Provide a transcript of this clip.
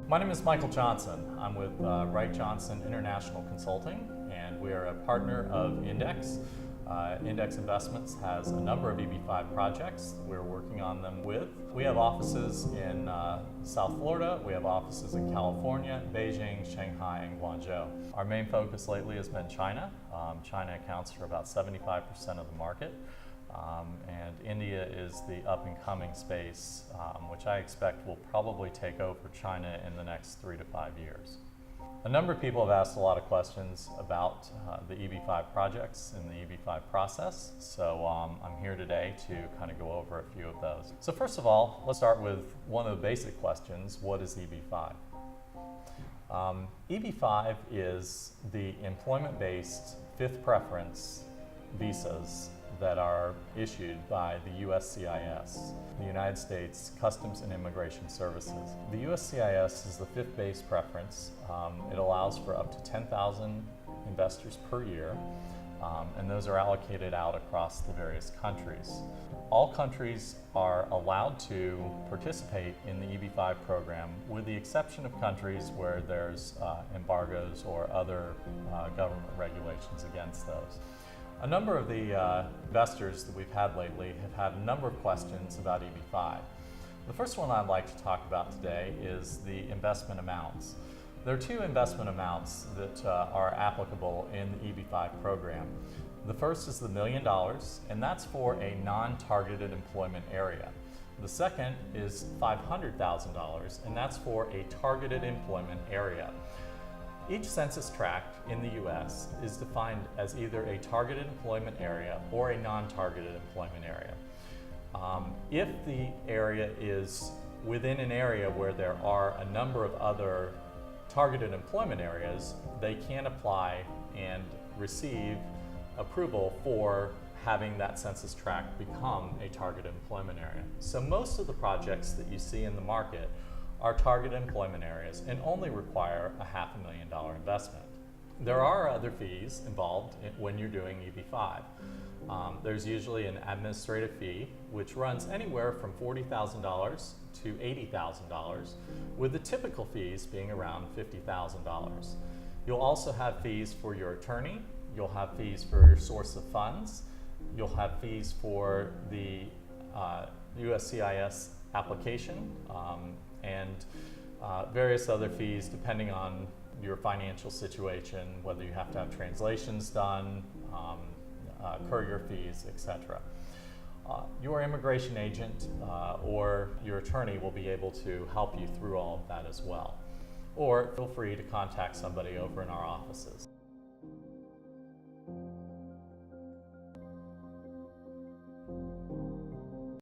My name is Michael Johnson. I'm with Wright Johnson International Consulting, and we are a partner of Index. Index Investments has a number of EB5 projects we're working on them with. We have offices in South Florida, we have offices in California, Beijing, Shanghai, and Guangzhou. Our main focus lately has been China. China accounts for about 75% of the market. And India is the up-and-coming space, which I expect will probably take over China in the next 3 to 5 years. A number of people have asked a lot of questions about the EB5 projects and the EB5 process, so I'm here today to kind of go over a few of those. So first of all, let's start with one of the basic questions: what is EB5? EB5 is the employment-based fifth preference visas that are issued by the USCIS, the United States Customs and Immigration Services. The USCIS is the fifth base preference. It allows for up to 10,000 investors per year, and those are allocated out across the various countries. All countries are allowed to participate in the EB5 program, with the exception of countries where there's embargoes or other government regulations against those. A number of the investors that we've had lately have had a number of questions about EB5. The first one I'd like to talk about today is the investment amounts. There are two investment amounts that are applicable in the EB5 program. The first is the $1 million, and that's for a non-targeted employment area. The second is $500,000, and that's for a targeted employment area. Each census tract in the U.S. is defined as either a targeted employment area or a non-targeted employment area. If the area is within an area where there are a number of other targeted employment areas, they can apply and receive approval for having that census tract become a targeted employment area. So most of the projects that you see in the market are targeted employment areas and only require a $500,000 investment. There are other fees involved when you're doing EB5. There's usually an administrative fee, which runs anywhere from $40,000 to $80,000, with the typical fees being around $50,000. You'll also have fees for your attorney, you'll have fees for your source of funds, you'll have fees for the USCIS application, and various other fees depending on your financial situation, whether you have to have translations done, courier fees, etc. Your immigration agent or your attorney will be able to help you through all of that as well. Or feel free to contact somebody over in our offices.